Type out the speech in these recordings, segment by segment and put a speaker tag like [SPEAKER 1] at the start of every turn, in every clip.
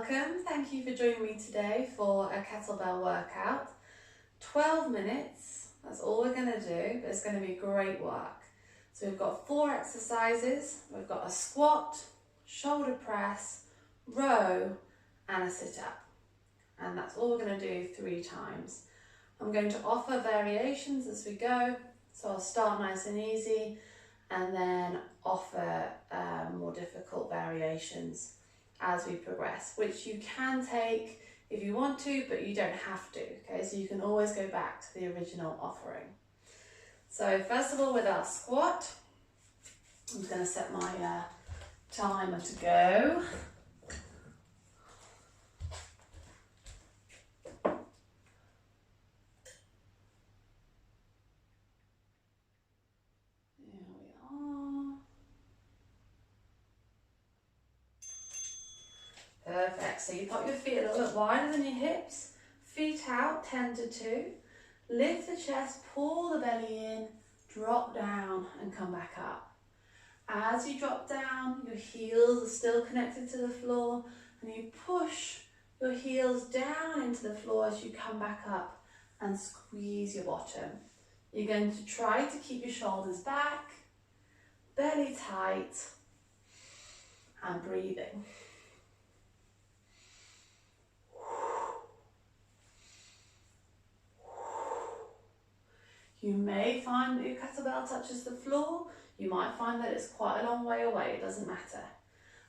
[SPEAKER 1] welcome. Thank you for joining me today for a kettlebell workout. 12 minutes, that's all we're going to do, but it's going to be great work. So we've got 4 exercises. We've got a squat, shoulder press, row, and a sit-up. And that's all we're going to do 3 times. I'm going to offer variations as we go. So I'll start nice and easy and then offer more difficult variations as we progress, which you can take if you want to, but you don't have to, okay? So you can always go back to the original offering. So first of all, with our squat, I'm just going to set my timer to go. Perfect, so you pop your feet a little bit wider than your hips, feet out, 10 to 2, lift the chest, pull the belly in, drop down and come back up. As you drop down, your heels are still connected to the floor and you push your heels down into the floor as you come back up and squeeze your bottom. You're going to try to keep your shoulders back, belly tight and breathing. You may find that your kettlebell touches the floor. You might find that it's quite a long way away. It doesn't matter.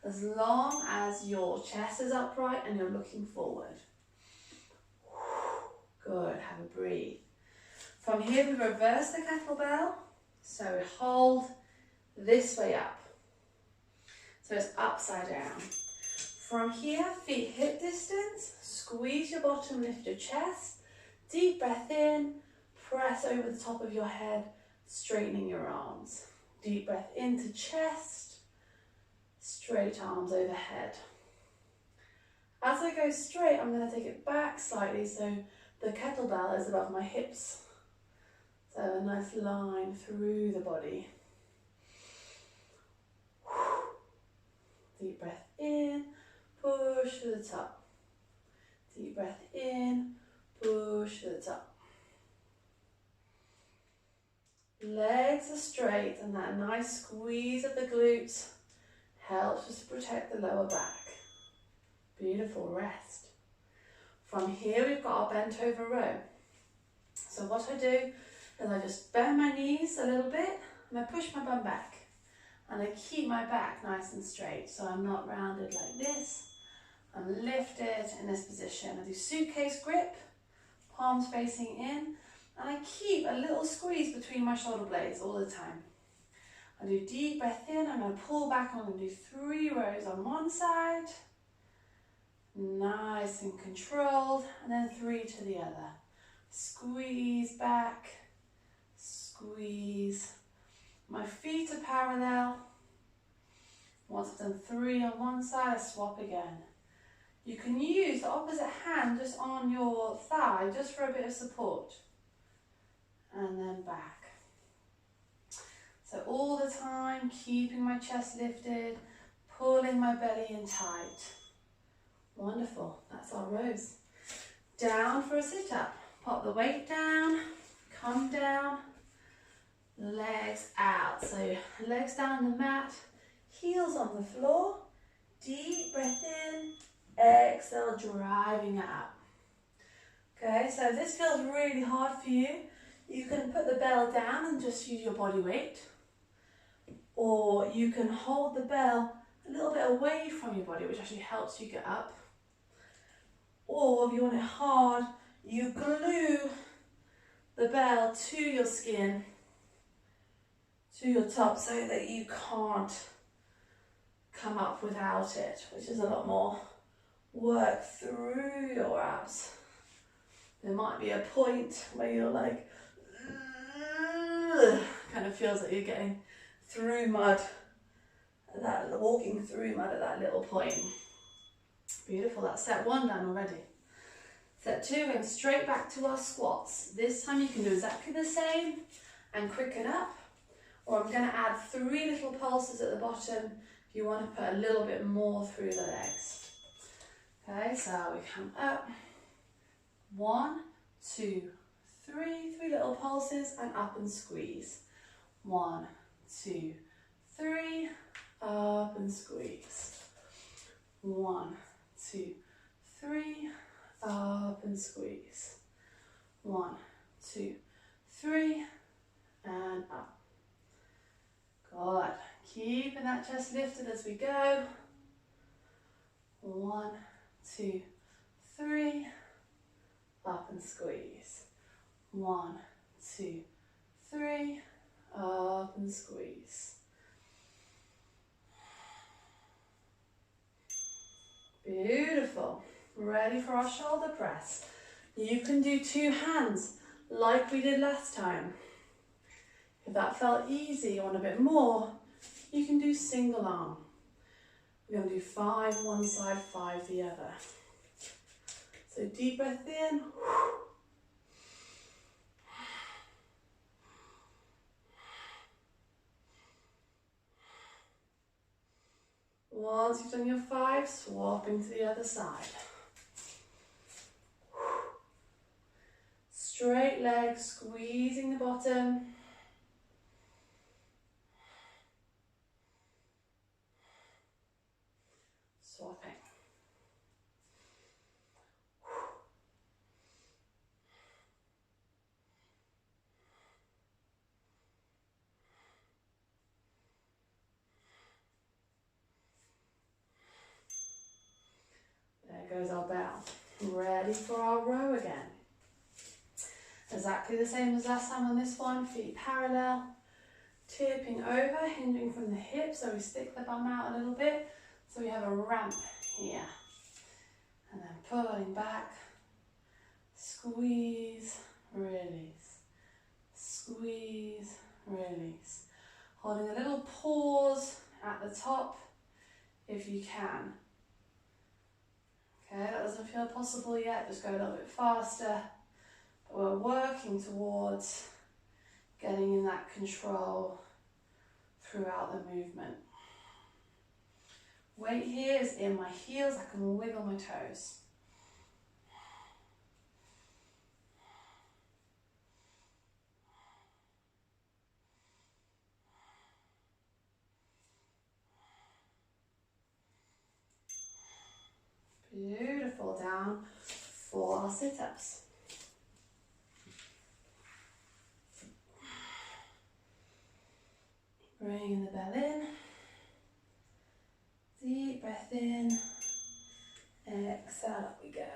[SPEAKER 1] As long as your chest is upright and you're looking forward. Good, have a breathe. From here we reverse the kettlebell. So we hold this way up. So it's upside down. From here, feet hip distance. Squeeze your bottom, lift your chest. Deep breath in. Press over the top of your head, straightening your arms. Deep breath into chest, straight arms overhead. As I go straight, I'm going to take it back slightly so the kettlebell is above my hips. So a nice line through the body. Deep breath in, push to the top. Deep breath in, push to the top. Legs are straight and that nice squeeze of the glutes helps us to protect the lower back. Beautiful, rest. From here we've got our bent over row. So what I do is I just bend my knees a little bit and I push my bum back and I keep my back nice and straight so I'm not rounded like this. I'm lifted in this position. I do suitcase grip, palms facing in. And I keep a little squeeze between my shoulder blades all the time. I do deep breath in, I'm going to pull back, I'm going to do 3 rows on one side. Nice and controlled, and then 3 to the other. Squeeze back, squeeze. My feet are parallel. Once I've done 3 on one side, I swap again. You can use the opposite hand just on your thigh, just for a bit of support. And then back. So all the time, keeping my chest lifted, pulling my belly in tight. Wonderful, that's our rows. Down for a sit-up. Pop the weight down, come down, legs out. So legs down the mat, heels on the floor, deep breath in, exhale, driving it up. Okay, so if this feels really hard for you, you can put the bell down and just use your body weight. Or you can hold the bell a little bit away from your body, which actually helps you get up. Or if you want it hard, you glue the bell to your skin, to your top, so that you can't come up without it, which is a lot more work through your abs. There might be a point where you're like, kind of feels like you're getting through mud, walking through mud at that little point. Beautiful, that's set 1 done already. Set 2, going straight back to our squats. This time you can do exactly the same and quicken up, or I'm going to add 3 little pulses at the bottom if you want to put a little bit more through the legs. Okay, so we come up. 1, 2, 3. 3 little pulses and up and squeeze. 1, 2, 3. Up and squeeze. 1, 2, 3. Up and squeeze. 1, 2, 3. And up. Good. Keeping that chest lifted as we go. 1, 2, 3. Up and squeeze. 1, 2, 3. Up and squeeze. Beautiful. Ready for our shoulder press. You can do 2 hands like we did last time. If that felt easy, you want a bit more, you can do single arm. We're going to do 5 one side, 5 the other. So deep breath in. Once you've done your 5, swapping to the other side. Straight legs, squeezing the bottom. Swapping. There goes our bell. Ready for our row again. Exactly the same as last time on this one. Feet parallel, tipping over, hinging from the hips, so we stick the bum out a little bit. So we have a ramp here. And then pulling back, squeeze, release, squeeze, release. Holding a little pause at the top if you can. Okay, that doesn't feel possible yet, just go a little bit faster. But we're working towards getting in that control throughout the movement. Weight here is in my heels, I can wiggle my toes. Beautiful, down for our sit-ups. Bringing the bell in. Deep breath in. Exhale, up we go.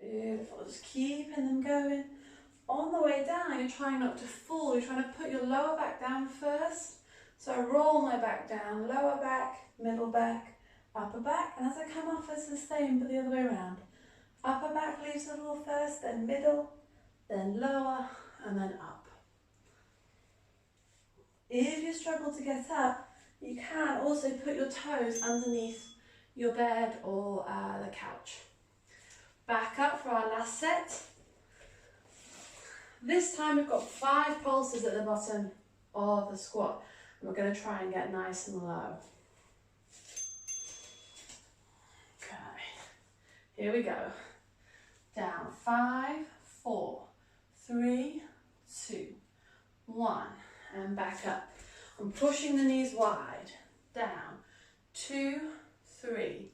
[SPEAKER 1] Beautiful, just keeping them going. On the way down, you're trying not to fall. You're trying to put your lower back down first. So I roll my back down, lower back, middle back, upper back. And as I come off, it's the same, but the other way around. Upper back leaves a little first, then middle, then lower, and then up. If you struggle to get up, you can also put your toes underneath your bed or the couch. Back up for our last set. This time we've got 5 pulses at the bottom of the squat. And we're going to try and get nice and low. Okay, here we go. Down, 5, 4, 3, 2, 1. And back up. I'm pushing the knees wide. Down, 2, 3,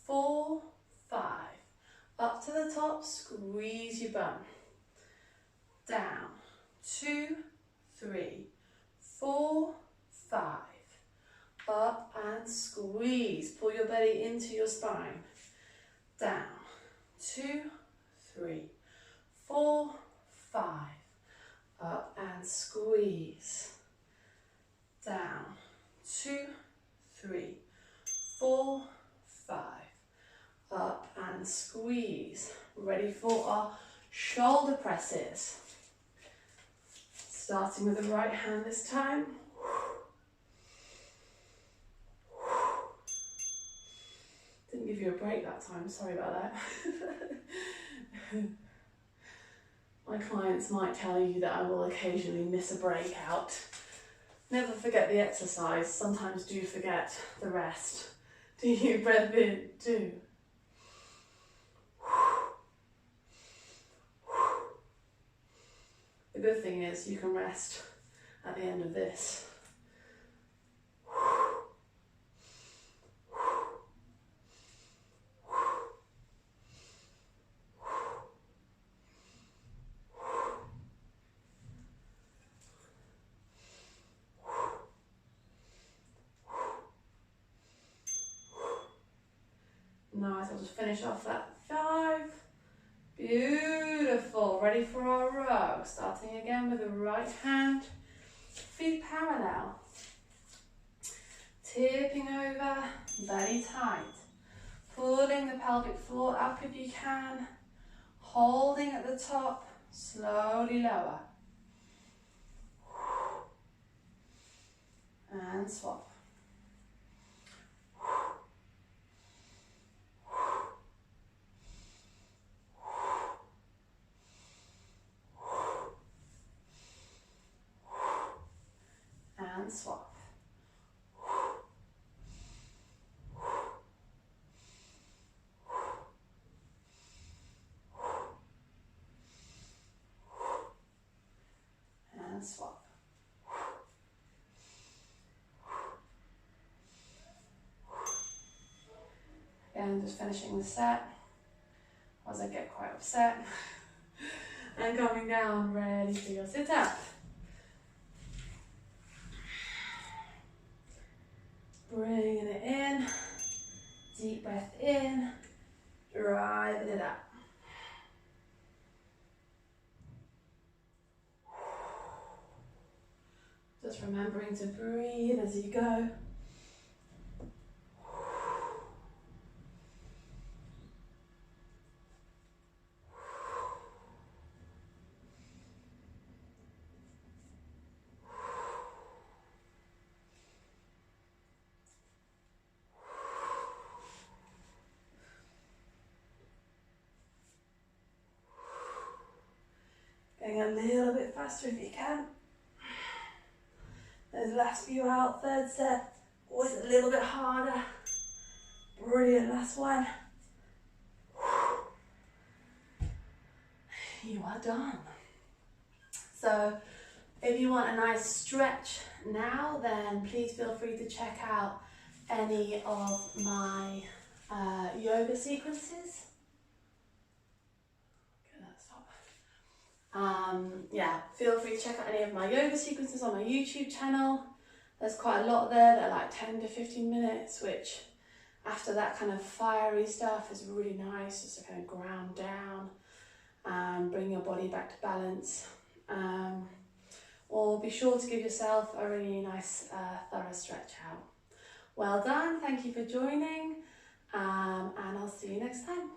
[SPEAKER 1] 4, 5. Up to the top, squeeze your bum. Down, 2, 3, 4, 5. Up and squeeze. Pull your belly into your spine. Down, 2, 3, 4, 5. Up and squeeze. Down, 2, 3, 4, 5. Up and squeeze. Ready for our shoulder presses. Starting with the right hand this time. give you a break that time, sorry about that. My clients might tell you that I will occasionally miss a breakout. Never forget the exercise, sometimes do forget the rest. Do you breath in? Do. The good thing is you can rest at the end of this. Nice, I'll just finish off that 5. Beautiful, ready for our row. Starting again with the right hand, feet parallel. Tipping over, belly tight. Pulling the pelvic floor up if you can. Holding at the top, slowly lower. And swap. And swap. And swap. Again, just finishing the set as I get quite upset. And coming down, ready for your sit up. Bringing it in, deep breath in, driving it up. Just remembering to breathe as you go. Going a little bit faster if you can. Those last few out, third set, always a little bit harder. Brilliant, last one. You are done. So if you want a nice stretch now, then please feel free to check out any of my yoga sequences. Yeah, feel free to check out any of my yoga sequences on my YouTube channel. There's quite a lot there. They're like 10 to 15 minutes, which after that kind of fiery stuff is really nice, just to kind of ground down and bring your body back to balance. Or be sure to give yourself a really nice thorough stretch out. Well done, thank you for joining, and I'll see you next time.